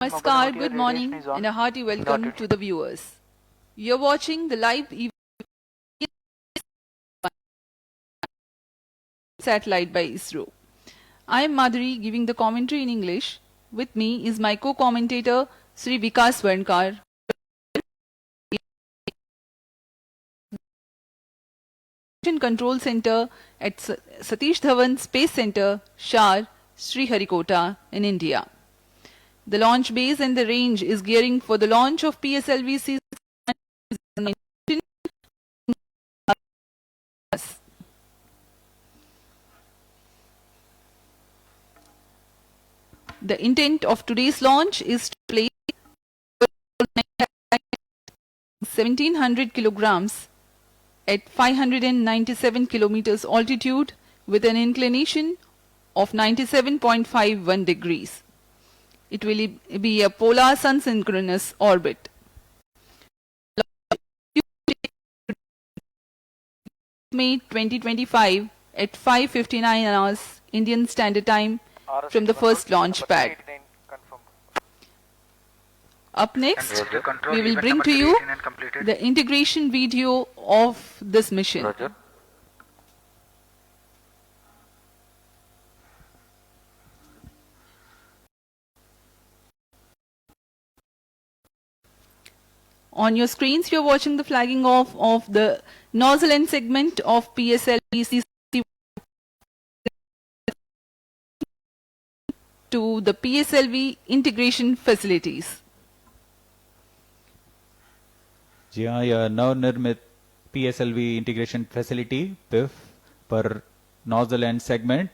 Namaskar, good morning, and a hearty welcome to the viewers. You're watching the live satellite by ISRO. I am Madhuri giving the commentary in English. With me is my co-commentator Sri Vikas Varnkar. Control Center at Satish Dhawan Space Center, Shar, Sriharikota in India. The launch base and the range is gearing for the launch of PSLV season. The intent of today's launch is to place 1700 kilograms at 597 kilometers altitude with an inclination of 97.51 degrees. It will be a polar sun-synchronous orbit. May 2025 at 5:59 hours Indian Standard Time from the first launch pad. Up next, we will bring to you the integration video of this mission. Roger. On your screens, you're watching the flagging off of the nozzle end segment of PSLV to the PSLV integration facilities. जी हाँ, यह नवनिर्मित PSLV integration facility PIFF पर nozzle and segment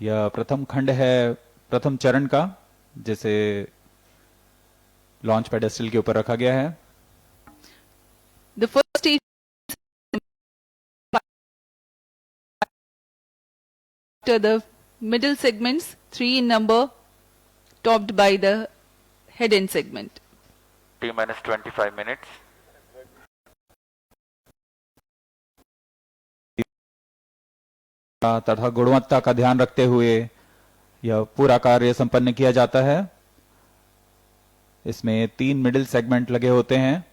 यह प्रथम खंड है प्रथम चरण का, जिसे लॉन्च पेडेस्टल के ऊपर रखा गया है. The first stage after the middle segments, 3 in number, topped by the head end segment. T-minus 25 minutes. तथा गुणवत्ता का ध्यान रखते हुए यह पूरा कार्य संपन्न किया जाता है. इसमें 3 मिडिल सेगमेंट लगे होते हैं.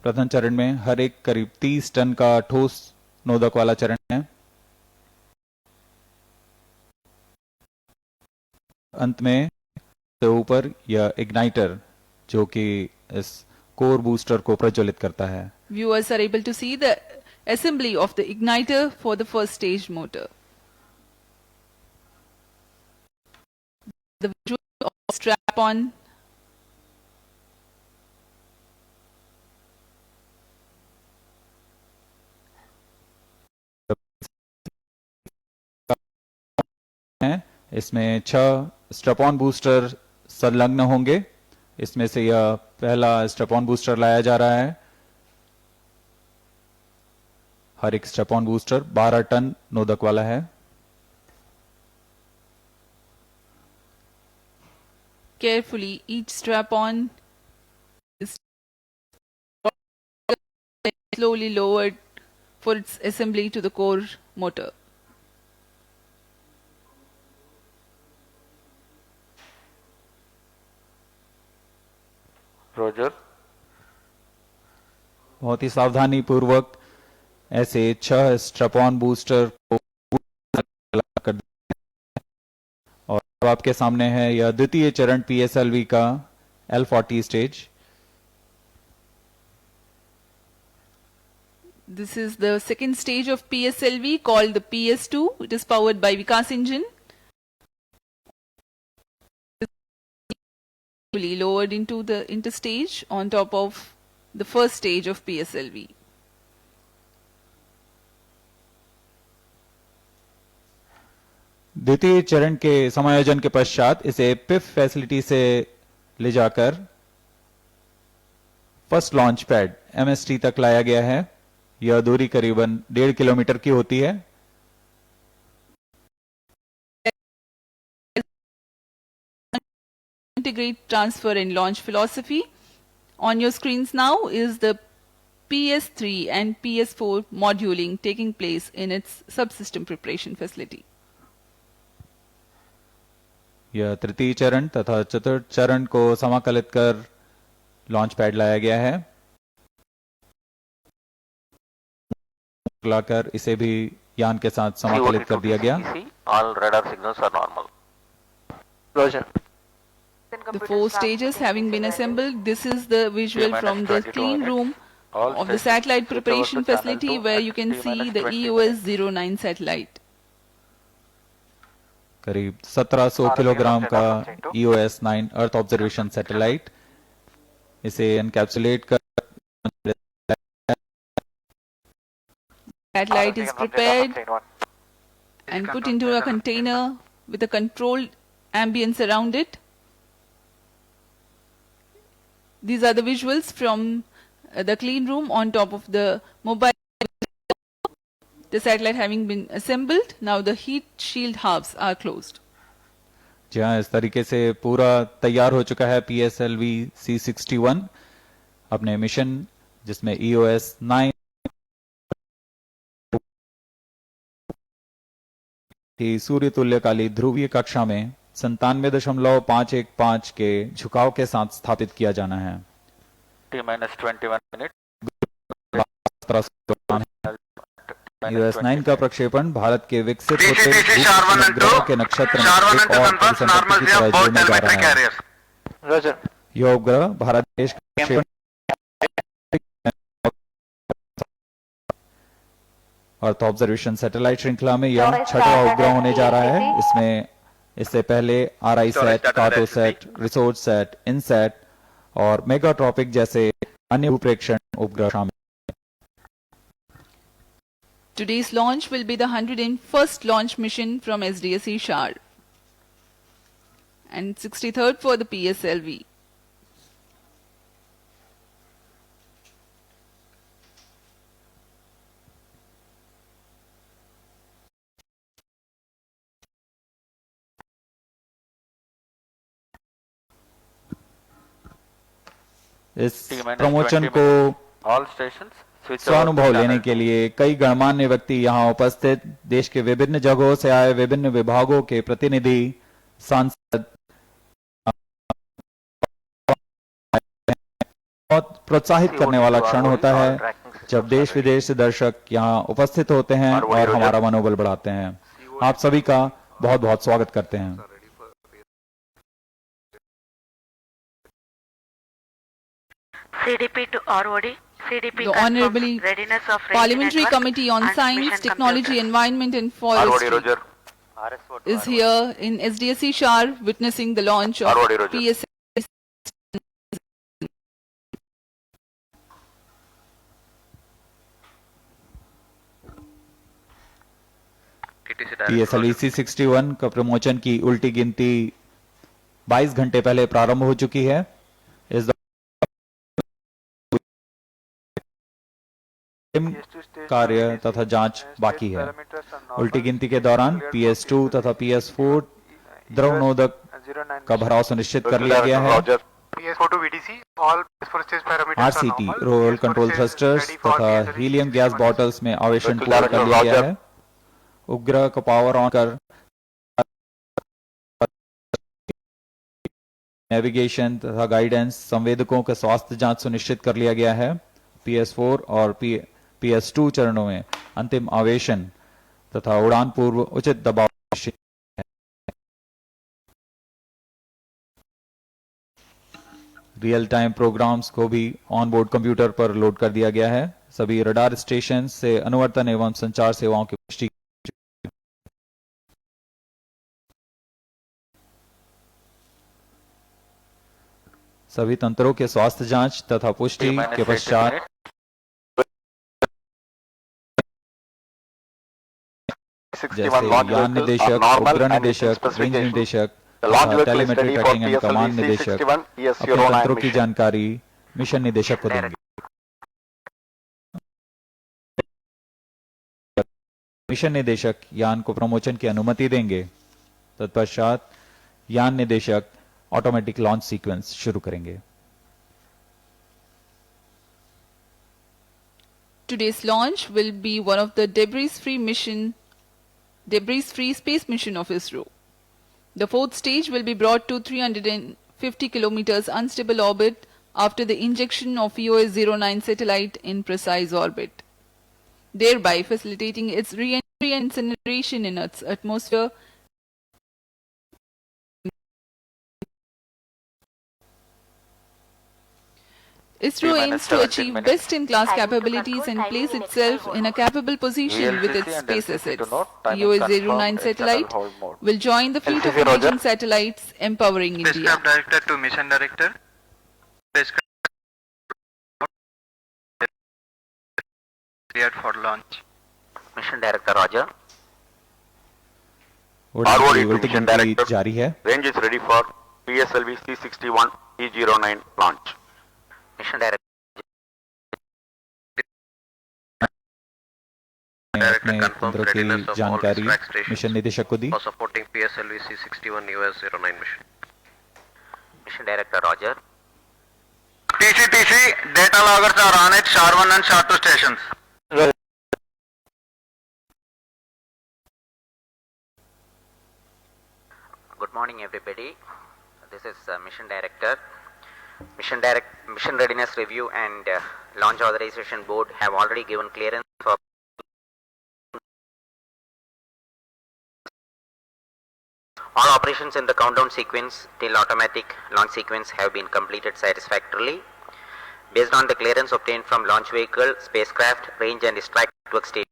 प्रथम चरण में हर एक करीब 30 टन का ठोस नोदक वाला चरण है. अंत में से ऊपर यह इग्नाइटर जो कि इस कोर बूस्टर को प्रज्वलित करता है. Viewers are able to see the assembly of the igniter for the first stage motor. The visual of strap-on हैं. इसमें 6 स्ट्रैप-ऑन बूस्टर संलग्न होंगे. इसमें से यह पहला स्ट्रैप-ऑन बूस्टर लाया जा रहा है. हर एक स्ट्रैप-ऑन बूस्टर 12 टन नोदक वाला है. carefully, each strap-on is slowly lowered for its assembly to the core motor. Roger. बहुत ही सावधानी पूर्वक ऐसे 6 स्ट्रैप-ऑन बूस्टर को कर दिया. और अब आपके सामने है यह द्वितीय चरण PSLV का L40 stage. This is the second stage of PSLV called the PS2. It is powered by Vikas engine. Lowered into the interstage on top of the first stage of PSLV. द्वितीय चरण के समायोजन के पश्चात इसे PIFF facility से ले जाकर फर्स्ट लॉन्च पैड MST तक लाया गया है. यह दूरी करीबन 1.5 किलोमीटर की होती है. Integrate transfer and launch philosophy. On your screens now is the PS3 and PS4 moduling taking place in its subsystem preparation facility. यह तृतीय चरण तथा चतुर्थ चरण को समाकलित कर लॉन्च पैड लाया गया है। लाकर इसे भी यान के साथ समाकलित कर दिया गया। All radar signals are normal. Roger. The four stages having been assembled, this is the visual from the clean room All of the stations satellite switch over preparation to channel facility 2 where at you can see T-minus the 20 EOS-09 satellite. करीब 1700 kilogram का EOS-9 earth observation satellite, इसे encapsulate कर Satellite is prepared and put into a container with a controlled ambience around it. These are the visuals from the clean room on top of the mobile. The satellite having been assembled, now the heat shield halves are closed. जी हाँ, इस तरीके से पूरा तैयार हो चुका है PSLV C61 अपने मिशन, जिसमें EOS-9 की सूर्य तुल्यकाली ध्रुवीय कक्षा में 97.515 के झुकाव के साथ स्थापित किया जाना है। T-minus 21 minutes. EOS-9 का प्रक्षेपण भारत के विकसित होते उपग्रह के नक्षत्र में एक और परिसंपत्ति की तरह जोड़ने जा रहा है। Roger. यह उपग्रह भारत देश का प्रक्षेपण अर्थ ऑब्जर्वेशन सैटेलाइट श्रृंखला में यह छठवां उपग्रह होने जा रहा है। इसमें इससे पहले RISAT, कार्टोसैट, रिसोर्स सैट, इनसैट और मेगाट्रॉपिक जैसे अन्य भूप्रेक्षण उपग्रह शामिल। Today's launch will be the 101st launch mission from SDSC Shar and 63rd for the PSLV. इस प्रमोशन को All stations switch over to स्वानुभव लेने channel के लिए कई गणमान्य व्यक्ति यहाँ उपस्थित, देश के विभिन्न जगहों से आए विभिन्न विभागों के प्रतिनिधि, सांसद, बहुत प्रोत्साहित करने वाला क्षण होता है जब देश विदेश से दर्शक यहाँ उपस्थित होते हैं और हमारा मनोबल बढ़ाते हैं। आप सभी का बहुत बहुत स्वागत करते हैं। CDP to ROD. CDP The confirms Honorable readiness of radio Parliamentary network Committee on and Science, mission Technology, computers. Environment and ROD, Forestry Roger. is here in SDSC Shar witnessing the launch of ROD, Roger. PSLV. PSLV C61 का promotion की उल्टी गिनती 22 घंटे पहले प्रारंभ हो चुकी है। इस दौरान कार्य तथा जांच बाकी है। उल्टी गिनती के दौरान PS2 तथा PS4 द्रवनोदक का भराव सुनिश्चित कर लिया गया है। PS4 to VTC, all PS4 stage parameters are RCT normal. Roll PS4 control stage thrusters ready for तथा PSLV हीलियम गैस 61. बॉटल्स में आवेशन पूरा कर लिया गया है। उपग्रह को पावर ऑन कर नेविगेशन तथा गाइडेंस, संवेदकों के स्वास्थ्य जांच सुनिश्चित कर लिया गया है। PS4 और PS2 चरणों में अंतिम आवेशन तथा उड़ान पूर्व उचित दबाव सुनिश्चित है। रियल टाइम प्रोग्राम्स को भी ऑन बोर्ड कंप्यूटर पर लोड कर दिया गया है। सभी रडार स्टेशन से अनुवर्तन एवं संचार सेवाओं की पुष्टि सभी तंत्रों के स्वास्थ्य जांच तथा पुष्टि के पश्चात जैसे यान निदेशक, उपग्रह निदेशक, रेंज निदेशक, टेलीमेट्री ट्रैकिंग एंड कमांड निदेशक अपने तंत्रों की जानकारी मिशन निदेशक को देंगे। मिशन निदेशक यान को प्रमोशन की अनुमति देंगे। तत्पश्चात यान निदेशक ऑटोमेटिक लॉन्च सीक्वेंस शुरू करेंगे। Today's launch will be one of the debris-free space mission of ISRO. The fourth stage will be brought to 350 kilometers unstable orbit after the injection of EOS-09 satellite in precise orbit, thereby facilitating its re-entry and incineration in Earth's atmosphere. ISRO aims to 17 achieve minutes. best-in-class Time to capabilities control and timing place in itself external in a capable position with VLCC its and space LCC assets. to note, timing EOS-09 confirmed, satellite external hold mode. will join the fleet of LCC, Roger. emerging satellites empowering India. Spacecraft director to mission director. Spacecraft cleared for launch. Mission Director Roger. उड़ान ROD की to उल्टी mission गिनती director. जारी है। Range is ready for PSLV C61 E09 launch. Mission Director. अपने केंद्रों की जानकारी मिशन निदेशक को दी। for supporting PSLV C61 US09 mission. Mission Director Roger. TC, data loggers are on at SHAR-1 and SHAR-2 stations. Roger. Good morning, everybody. This is Mission Director. Mission Readiness Review and Launch Authorization Board have already given clearance for all operations in the countdown sequence till automatic launch sequence have been completed satisfactorily. Based on the clearance obtained from launch vehicle, spacecraft, range and distract network station,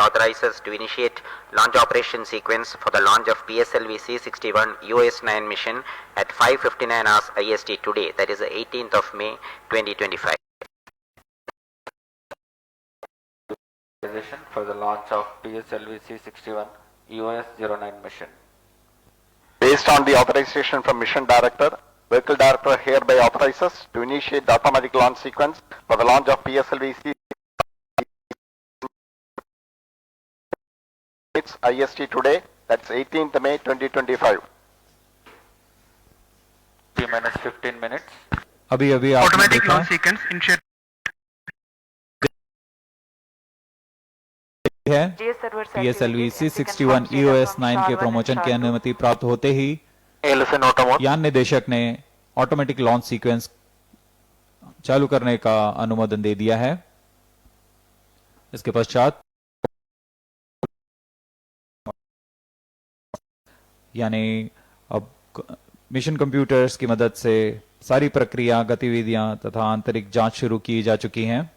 authorizes to initiate launch operation sequence for the launch of PSLV C61 US9 mission at 5:59 hours IST today, that is the 18th of May 2025. For the launch of PSLV C61 US09 mission. Based on the authorization from Mission Director, Vehicle Director hereby authorizes to initiate the automatic launch sequence for the launch of PSLV C IST today, that's 18th May 2025. T minus 15 minutes. अभी अभी आपने Automatic देखा launch sequence initiate. है PSLV C61 EOS-9 के promotion की अनुमति प्राप्त होते ही LSN auto mode. यान निदेशक ने ऑटोमेटिक लॉन्च सीक्वेंस चालू करने का अनुमोदन दे दिया है। इसके पश्चात यानी अब मिशन कंप्यूटर्स की मदद से सारी प्रक्रिया, गतिविधियां तथा आंतरिक जांच शुरू की जा चुकी हैं।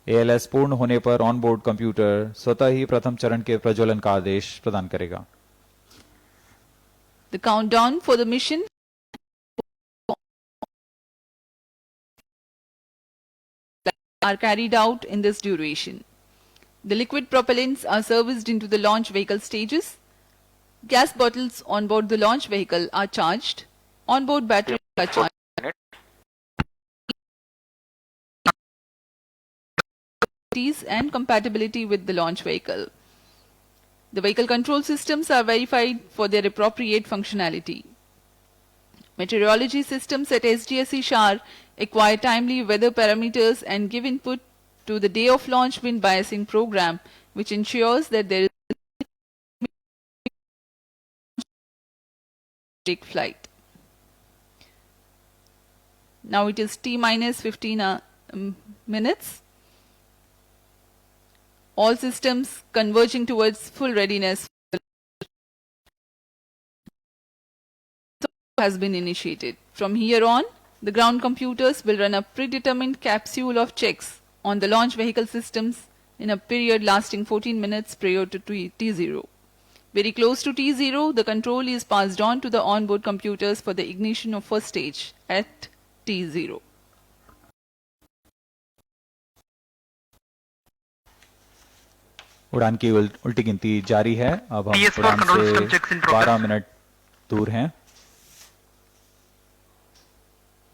ALS पूर्ण होने पर ऑन बोर्ड कंप्यूटर स्वतः ही प्रथम चरण के प्रज्वलन का आदेश प्रदान करेगा। The countdown for the mission are carried out in this duration. The liquid propellants are serviced into the launch vehicle stages. Gas bottles on board the launch vehicle are charged. On-board batteries are charged. And compatibility with the launch vehicle. The vehicle control systems are verified for their appropriate functionality. Meteorology systems at SDSC SHAR acquire timely weather parameters and give input to the day of launch wind biasing program, which ensures that there is take flight. Now it is T minus 15 minutes. All systems converging towards full readiness has been initiated. From here on, the ground computers will run a predetermined capsule of checks on the launch vehicle systems in a period lasting 14 minutes prior to T0. Very close to T0, the control is passed on to the onboard computers for the ignition of first stage at T0. उड़ान की उल्टी गिनती जारी है। अब हम PS4 उड़ान control से system checks in progress. 12 minute दूर हैं।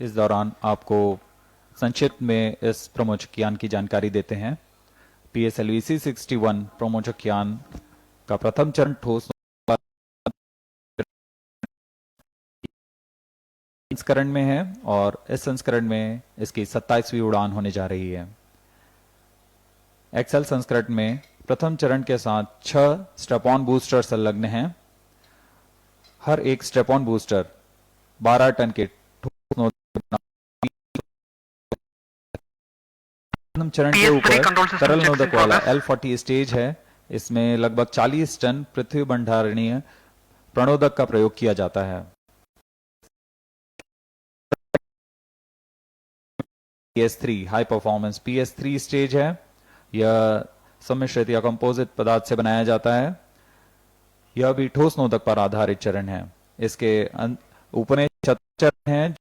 इस दौरान आपको संक्षिप्त में इस प्रमोचक यान की जानकारी देते हैं। PSLV C61 प्रमोचक यान का प्रथम चरण ठोस संस्करण में है और इस संस्करण में इसकी 27वीं उड़ान होने जा रही है। एक्सेल संस्करण में प्रथम चरण के साथ 6 स्ट्रैप ऑन बूस्टर संलग्न हैं। हर एक स्ट्रैप ऑन बूस्टर 12 टन के प्रथम चरण के ऊपर तरल नोदक वाला L40 स्टेज है। इसमें लगभग 40 टन पृथ्वी भंडारणीय प्रणोदक का प्रयोग किया जाता है। PS3 high performance PS3 stage है। यह सम्मिश्रित या कंपोजिट पदार्थ से बनाया जाता है। यह भी ठोस नोदक पर आधारित चरण है। इसके ऊपर चरण है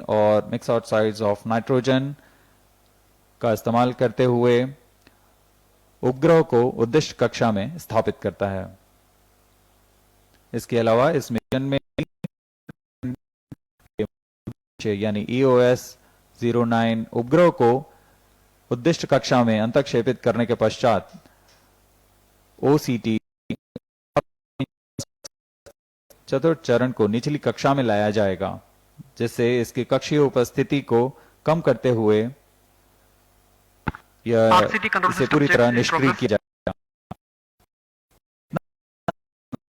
और मिक्स ऑक्साइड्स ऑफ नाइट्रोजन का इस्तेमाल करते हुए उपग्रह को उद्दिष्ट कक्षा में स्थापित करता है। इसके अलावा इस मिशन में यानी EOS-09 उपग्रह को उद्दिष्ट कक्षा में अंतक्षेपित करने के पश्चात OCT चतुर्थ चरण को निचली कक्षा में लाया जाएगा, जिससे इसकी कक्षीय उपस्थिति को कम करते हुए यह इसे पूरी तरह निष्क्रिय किया जाएगा।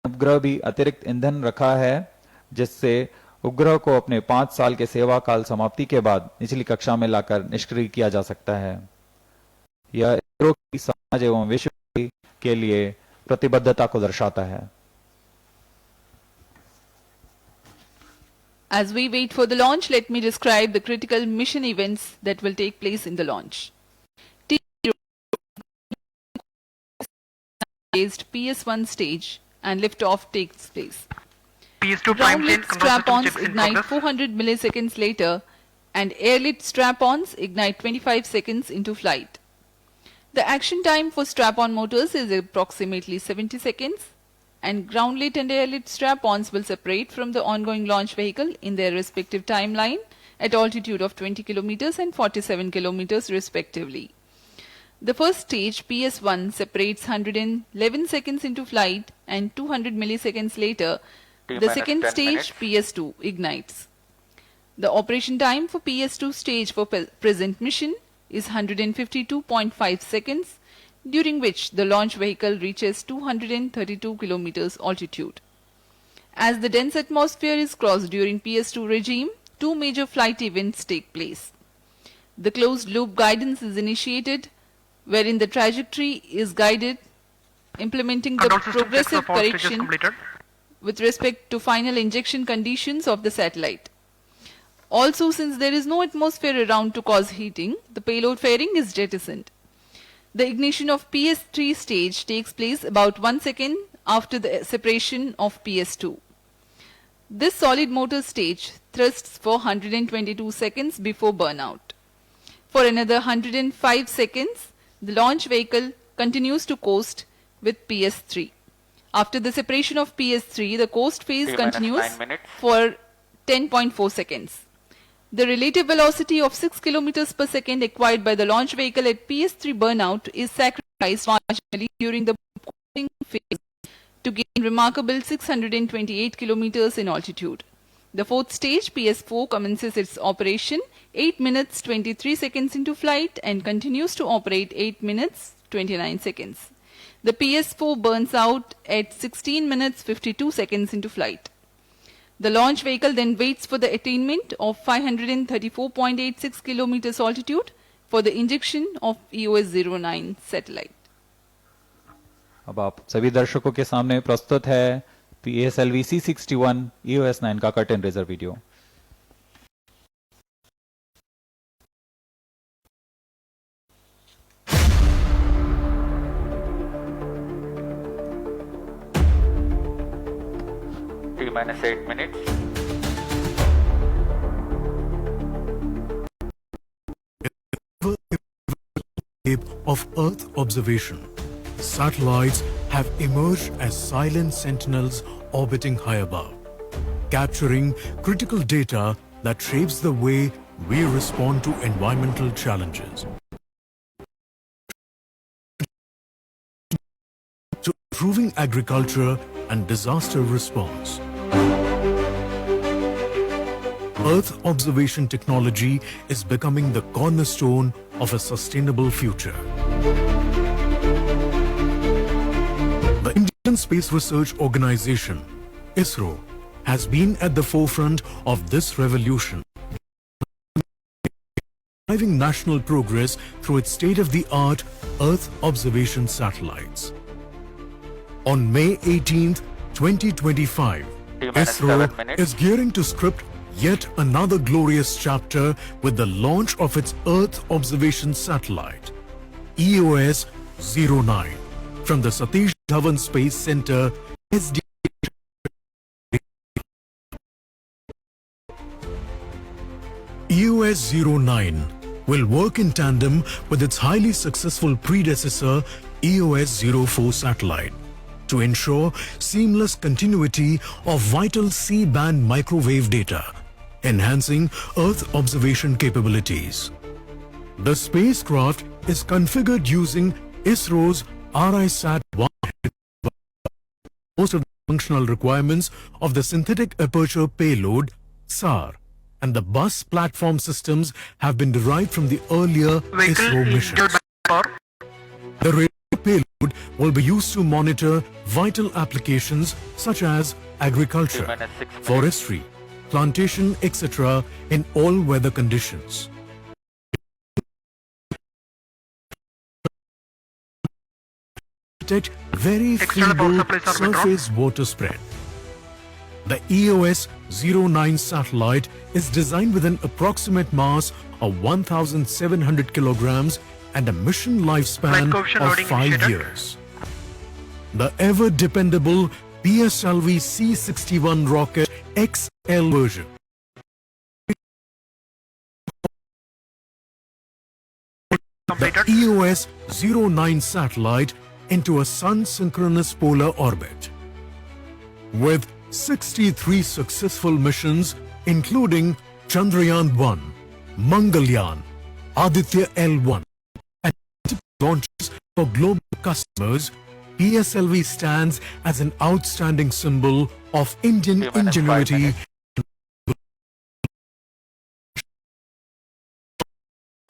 उपग्रह भी अतिरिक्त ईंधन रखा है, जिससे उपग्रह को अपने 5 साल के सेवा काल समाप्ति के बाद निचली कक्षा में लाकर निष्क्रिय किया जा सकता है। यह इसरो की समाज एवं विश्व के लिए प्रतिबद्धता को दर्शाता है। As we wait for the launch, let me describe the critical mission events that will take place in the launch. PS1 stage and liftoff takes place. PS2 Ground-lit strap-ons ignite 400 milliseconds later and air-lit strap-ons ignite 25 seconds into flight. The action time for strap-on motors is approximately 70 seconds, and ground-lit and air-lit strap-ons will separate from the ongoing launch vehicle in their respective timeline at altitude of 20 kilometers and 47 kilometers respectively. The first stage, PS1, separates 111 seconds into flight, and 200 milliseconds later, the second stage, PS2, ignites. The operation time for PS2 stage for present mission is 152.5 seconds, during which the launch vehicle reaches 232 kilometers altitude. As the dense atmosphere is crossed during PS2 regime, 2 major flight events take place. The closed loop guidance is initiated, wherein the trajectory is guided, implementing the progressive correction with respect to final injection conditions of the satellite. Also, since there is no atmosphere around to cause heating, the payload fairing is jettisoned. The ignition of PS3 stage takes place about 1 second after the separation of PS2. This solid motor stage thrusts for 122 seconds before burnout. For another 105 seconds, the launch vehicle continues to coast with PS3. After the separation of PS3, the coast phase continues for 10.4 seconds. The relative velocity of 6 km per second acquired by the launch vehicle at PS3 burnout is sacrificed marginally during the coasting phase to gain remarkable 628 km in altitude. The fourth stage, PS4, commences its operation 8 minutes 23 seconds into flight and continues to operate 8 minutes 29 seconds. The PS4 burns out at 16 minutes 52 seconds into flight. The launch vehicle then waits for the attainment of 534.86 kilometers altitude for the injection of EOS-09 satellite. अब आप सभी दर्शकों के सामने प्रस्तुत है PSLV C61 EOS-9 का curtain raiser video. -8 minutes. Of Earth observation, satellites have emerged as silent sentinels orbiting high above, capturing critical data that shapes the way we respond to environmental challenges. To improving agriculture and disaster response. Earth observation technology is becoming the cornerstone of a sustainable future. The Indian Space Research Organization, ISRO, has been at the forefront of this revolution, driving national progress through its state-of-the-art Earth observation satellites. On May 18th, 2025, ISRO is gearing to script yet another glorious chapter with the launch of its Earth observation satellite, EOS-09, from the Satish Dhawan Space Center, SD. EOS-09 will work in tandem with its highly successful predecessor, EOS-04 satellite, to ensure seamless continuity of vital C-band microwave data, enhancing Earth observation capabilities. The spacecraft is configured using ISRO's RISAT-1. Most of the functional requirements of the synthetic aperture payload, SAR, and the bus platform systems have been derived from the earlier ISRO missions. The radio payload will be used to monitor vital applications such as agriculture, forestry, plantation, etc. in all weather conditions. Detect very feeble surface water spread. The EOS-09 satellite is designed with an approximate mass of 1,700 kilograms and a mission lifespan of 5 years. The ever-dependable PSLV C-61 rocket XL version the EOS-09 satellite into a sun-synchronous polar orbit. With 63 successful missions, including Chandrayaan-1, Mangalyaan, Aditya L1, and launches for global customers, PSLV stands as an outstanding symbol of Indian ingenuity.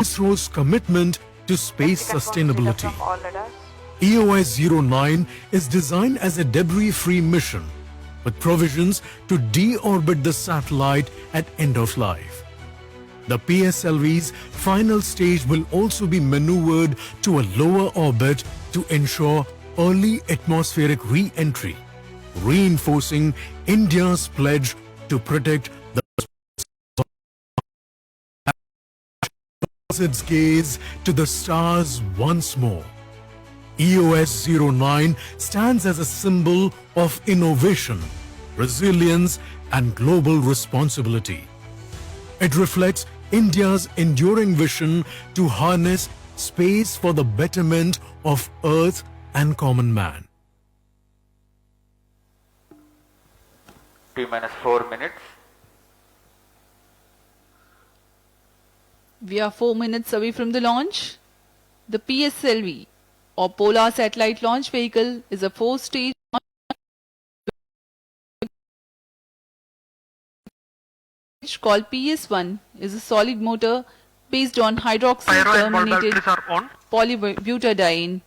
ISRO's commitment to space sustainability. EOS-09 is designed as a debris-free mission, with provisions to deorbit the satellite at end of life. The PSLV's final stage will also be maneuvered to a lower orbit to ensure early atmospheric re-entry, reinforcing India's pledge to protect the its gaze to the stars once more. EOS-09 stands as a symbol of innovation, resilience, and global responsibility. It reflects India's enduring vision to harness space for the betterment of Earth and common man. T-minus 4 minutes. We are 4 minutes away from the launch. The PSLV, or Polar Satellite Launch Vehicle, is a 4-stage called PS1, is a solid motor based on hydroxyl-terminated polybutadiene.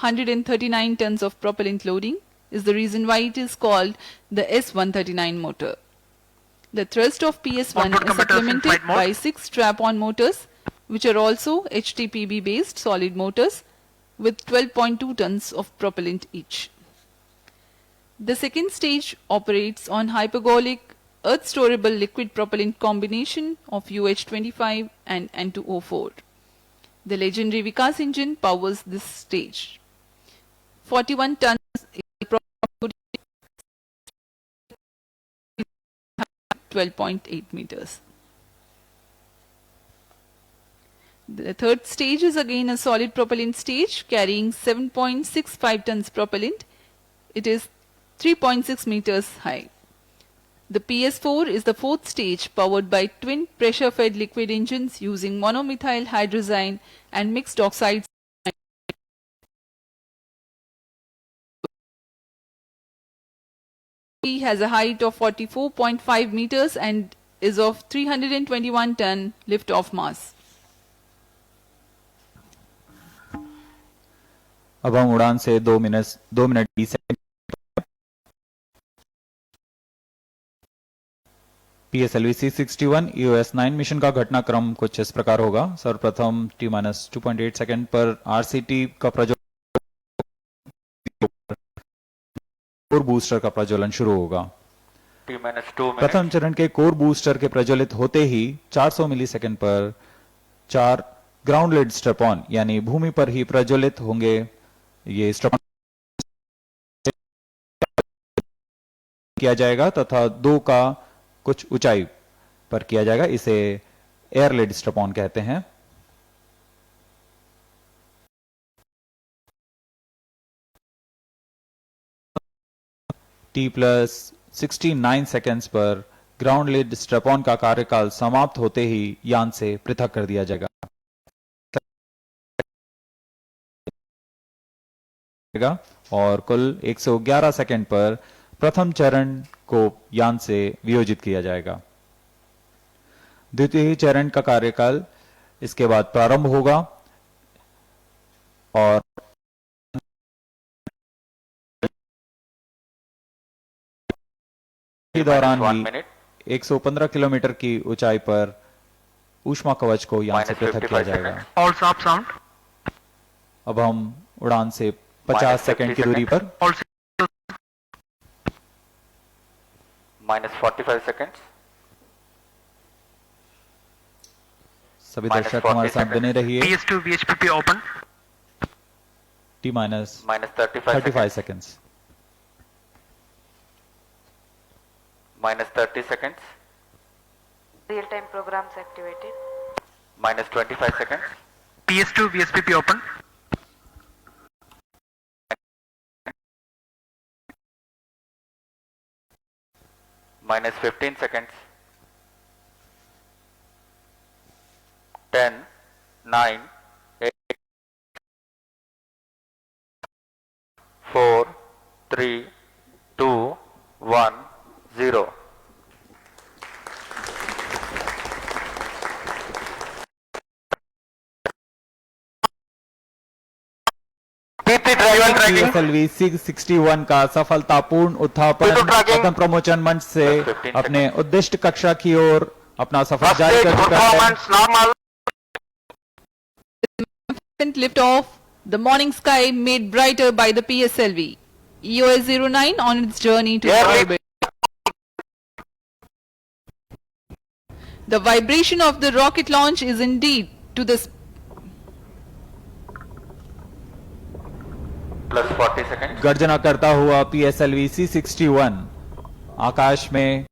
139 tons of propellant loading is the reason why it is called the S139 motor. The thrust of PS1 is supplemented by 6 strap-on motors, which are also HTPB based solid motors with 12.2 tons of propellant each. The second stage operates on hypergolic earth storable liquid propellant combination of UH-25 and N2O4. The legendary Vikas engine powers this stage. 41 tons 12.8 meters. The third stage is again a solid propellant stage carrying 7.65 tons propellant. It is 3.6 meters high. The PS4 is the fourth stage powered by twin pressure-fed liquid engines using monomethyl hydrazine and mixed oxides. It has a height of 44.5 meters and is of 321 ton lift-off mass. अब हम उड़ान से 2 minute 20 second PSLV C61 EOS 9 mission का घटनाक्रम कुछ इस प्रकार होगा। सर्वप्रथम T-2.8 सेकंड पर RCT का कोर बूस्टर का प्रज्वलन शुरू होगा। T-2 minute. प्रथम चरण के कोर बूस्टर के प्रज्वलित होते ही 400 मिलीसेकंड पर 4 ग्राउंड लेड स्ट्रैप ऑन यानी भूमि पर ही प्रज्वलित होंगे। ये स्ट्रैप किया जाएगा तथा 2 का कुछ ऊंचाई पर किया जाएगा। इसे एयर लेड स्ट्रैप ऑन कहते हैं। T+69 सेकेंड्स पर ग्राउंड लेड स्ट्रैप ऑन का कार्यकाल समाप्त होते ही यान से पृथक कर दिया जाएगा और कुल 111 सेकेंड पर प्रथम चरण को यान से वियोजित किया जाएगा। द्वितीय चरण का कार्यकाल इसके बाद प्रारंभ होगा और के दौरान ही 115 किलोमीटर की ऊंचाई पर ऊष्मा कवच को यान से पृथक किया जाएगा। All stop sound. अब हम उड़ान से 50 सेकंड की दूरी पर -45 सेकंड्स। सभी दर्शक हमारे साथ बने रहिए। PS2 VHPP open. T-35 seconds. -30 seconds, Real-time programs activated. -25 seconds, PS2 VSPP open. -15 seconds, 10, 9, 8, 4, 3, 2, 1, 0. PSLV C61 का सफलतापूर्ण उत्थापन प्रथम प्रमोचन मंच से अपने उद्दिष्ट कक्षा की ओर अपना सफर जारी कर चुका है। Lift off, the morning sky made brighter by the PSLV EOS 09 on its journey to orbit. The vibration of the rocket launch is indeed to the +40 seconds, गर्जना करता हुआ PSLV C61 आकाश में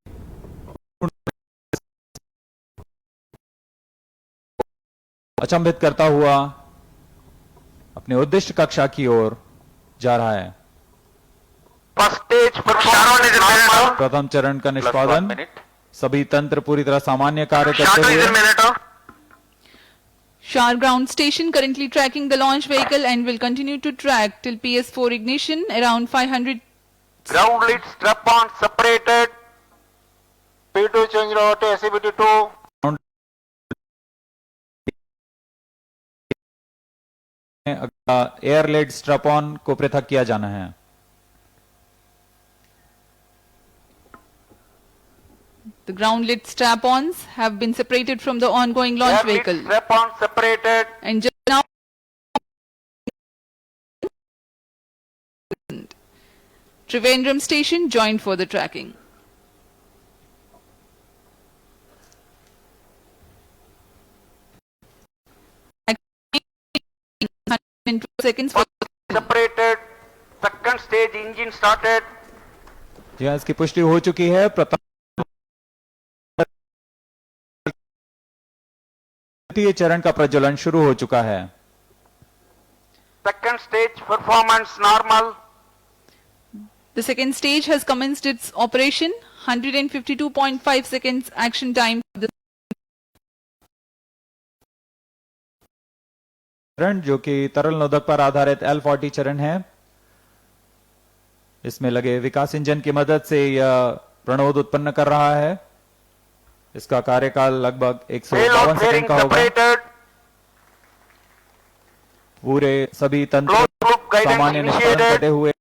अचंभित करता हुआ अपने उद्दिष्ट कक्षा की ओर जा रहा है। प्रथम चरण का निष्पादन, सभी तंत्र पूरी तरह सामान्य कार्य करते हुए। Shar ground station currently tracking the launch vehicle and will continue to track till PS4 ignition around 500. Ground lead strap on separated. P2 change over to SCBT2. Air lit strap on को पृथक किया जाना है। The ground lit strap-ons have been separated from the ongoing launch vehicle. Strap on separated. And just now, Trivandrum station joined for the tracking. Seconds for Separated. Second stage engine started. जी हाँ, इसकी पुष्टि हो चुकी है। प्रथम द्वितीय चरण का प्रज्वलन शुरू हो चुका है। Second stage performance normal. The second stage has commenced its operation. 152.5 seconds action time. चरण जो कि तरल नोदक पर आधारित L40 चरण है, इसमें लगे विकास इंजन की मदद से यह प्रणोद उत्पन्न कर रहा है। इसका कार्यकाल लगभग 152 सेकंड का होगा। पूरे सभी तंत्र guidance सामान्य निष्पादन initiated. करते हुए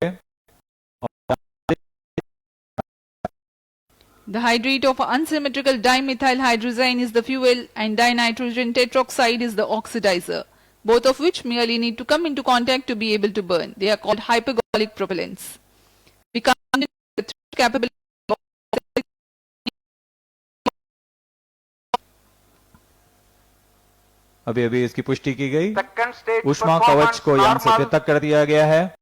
The hydrate of unsymmetrical dimethyl hydrazine is the fuel and dinitrogen tetroxide is the oxidizer, both of which merely need to come into contact to be able to burn. They are called hypergolic propellants. We come with capable अभी अभी इसकी पुष्टि की गई। Second stage ऊष्मा कवच performance को यान से normal. पृथक कर दिया गया है।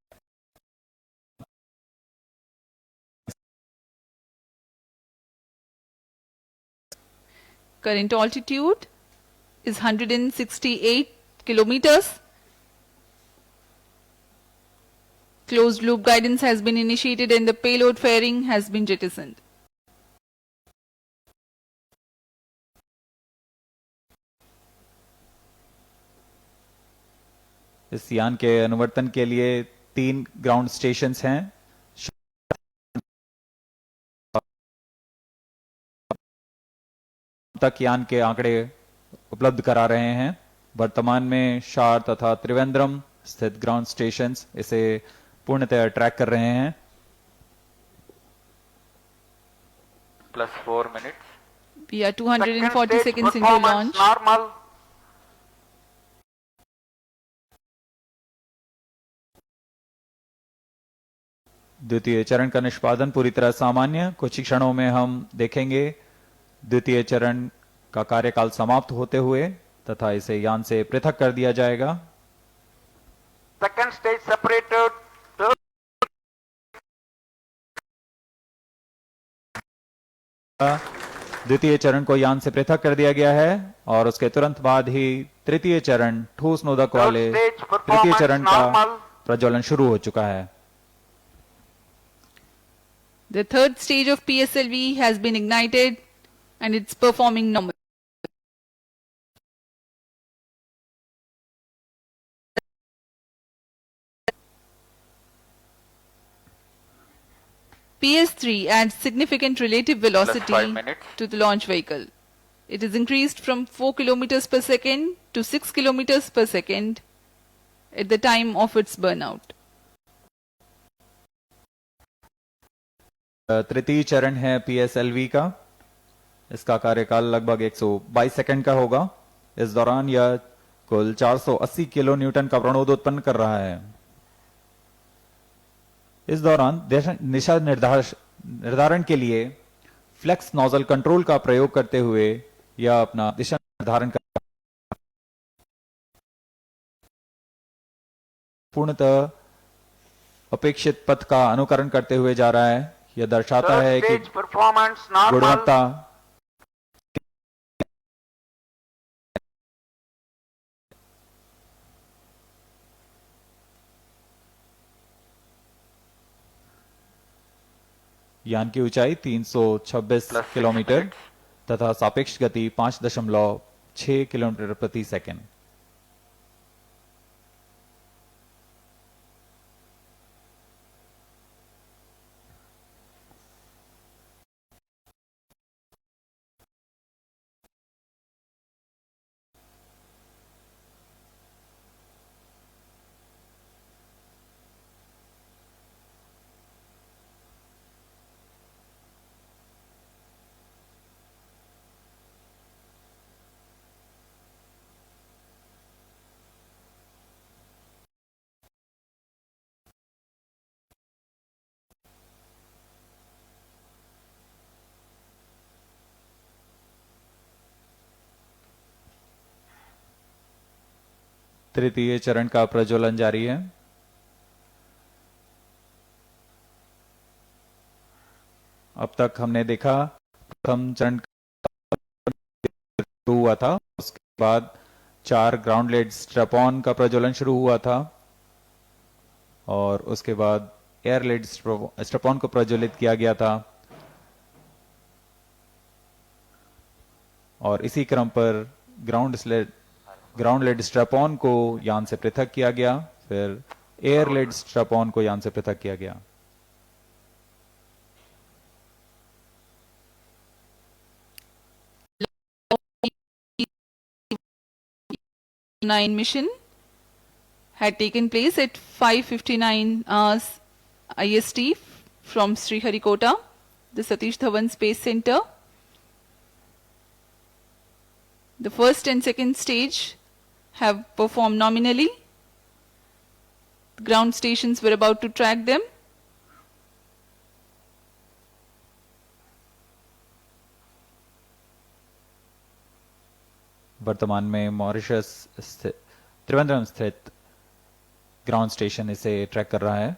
current altitude is 168 kilometers. Closed loop guidance has been initiated and the payload fairing has been jettisoned. इस यान के अनुवर्तन के लिए 3 ग्राउंड स्टेशंस हैं। तक यान के आंकड़े उपलब्ध करा रहे हैं। वर्तमान में शार तथा त्रिवेंद्रम स्थित ग्राउंड स्टेशंस इसे पूर्णतः ट्रैक कर रहे हैं। Plus 4 minutes. We are 240 Second stage seconds into performance launch. normal. द्वितीय चरण का निष्पादन पूरी तरह सामान्य। कुछ ही क्षणों में हम देखेंगे द्वितीय चरण का कार्यकाल समाप्त होते हुए तथा इसे यान से पृथक कर दिया जाएगा। Second stage separated. द्वितीय चरण को यान से पृथक कर दिया गया है और उसके तुरंत बाद ही तृतीय चरण ठोस नोदक वाले Third stage तृतीय performance चरण का normal. प्रज्वलन शुरू हो चुका है। The third stage of PSLV has been ignited and it's performing normal. PS3 adds significant relative velocity 5 minutes. to the launch vehicle. It is increased from 4 kilometers per second to 6 kilometers per second at the time of its burnout. तृतीय चरण है PSLV का। इसका कार्यकाल लगभग 122 second का होगा। इस दौरान यह कुल 480 किलो न्यूटन का प्रणोद उत्पन्न कर रहा है। इस दौरान दिशा निर्धारण के लिए फ्लेक्स नोजल कंट्रोल का प्रयोग करते हुए यह अपना दिशा निर्धारण कर पूर्णतः अपेक्षित पथ का अनुकरण करते हुए जा रहा है। यह दर्शाता Third है कि stage performance normal. गुणवत्ता यान की ऊंचाई 326 Plus 6 किलोमीटर minutes. तथा सापेक्ष गति 5.6 किलोमीटर प्रति सेकंड। तृतीय चरण का प्रज्वलन जारी है। अब तक हमने देखा प्रथम चरण शुरू हुआ था, उसके बाद 4 ग्राउंड लेड स्ट्रैप-ऑन का प्रज्वलन शुरू हुआ था और उसके बाद एयर लेड स्ट्रैप-ऑन को प्रज्वलित किया गया था और इसी क्रम पर ग्राउंड लेड स्ट्रैप-ऑन को यान से पृथक किया गया, फिर एयर लेड स्ट्रैप-ऑन को यान से पृथक किया गया। Nine mission had taken place at 5:59 hours IST from Sriharikota, the Satish Dhawan Space Center. The first and second stage have performed nominally. Ground stations were about to track them. वर्तमान में Mauritius स्थित त्रिवेंद्रम स्थित ground station इसे track कर रहा है.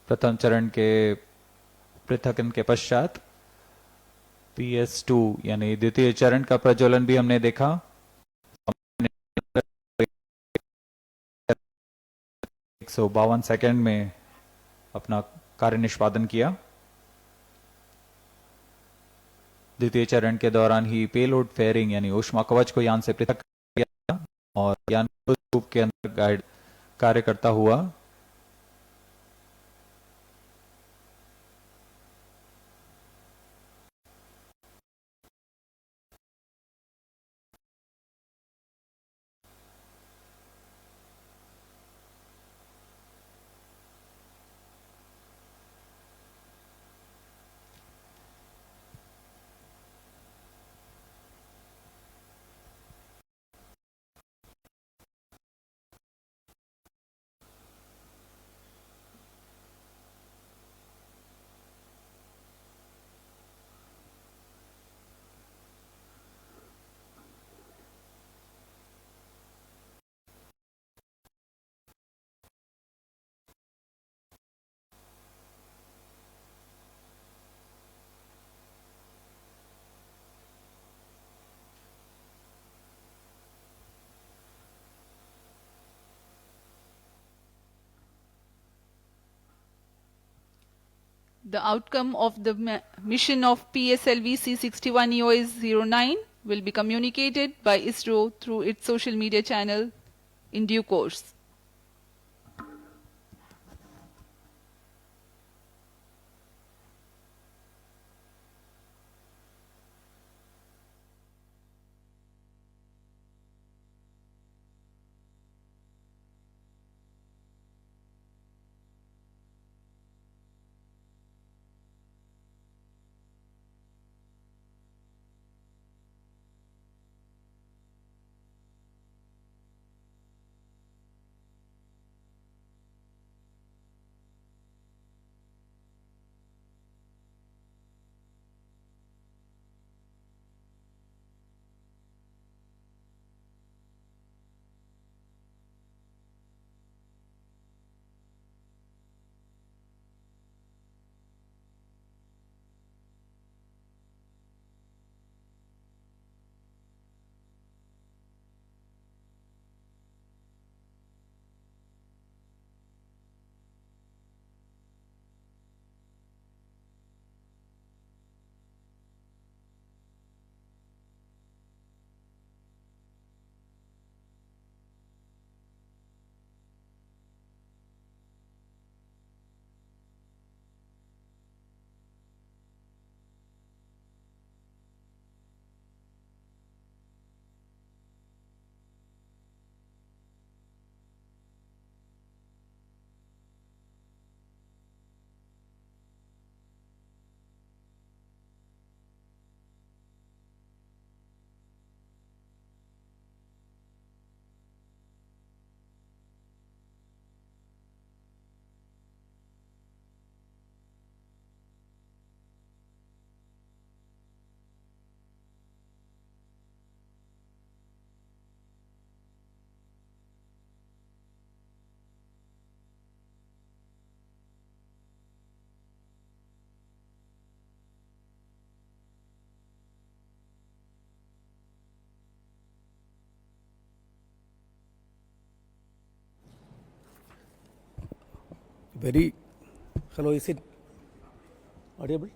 प्रथम चरण के पृथकन के पश्चात PS2 यानी द्वितीय चरण का प्रज्वलन भी हमने देखा. 152 सेकंड में अपना कार्य निष्पादन किया. द्वितीय चरण के दौरान ही पेलोड फेयरिंग यानी ऊष्मा कवच को यान से पृथक किया और यान रूप के अंदर गाइड कार्य करता हुआ The outcome of the mission of PSLV C61 EOS-09 will be communicated by ISRO through its social media channel in due course. Very, hello, is it audible?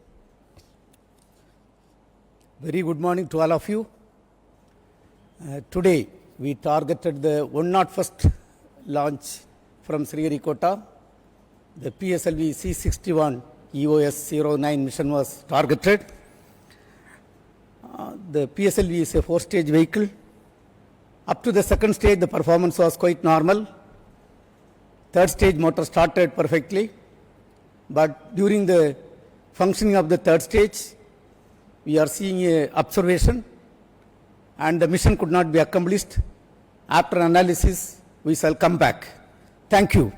Very good morning to all of you. Today we targeted the 101st launch from Sriharikota. The PSLV C61 EOS 09 mission was targeted. The PSLV is a 4-stage vehicle. Up to the second stage, the performance was quite normal. Third stage motor started perfectly. But during the functioning of the third stage, we are seeing a observation and the mission could not be accomplished. After analysis, we shall come back. Thank you.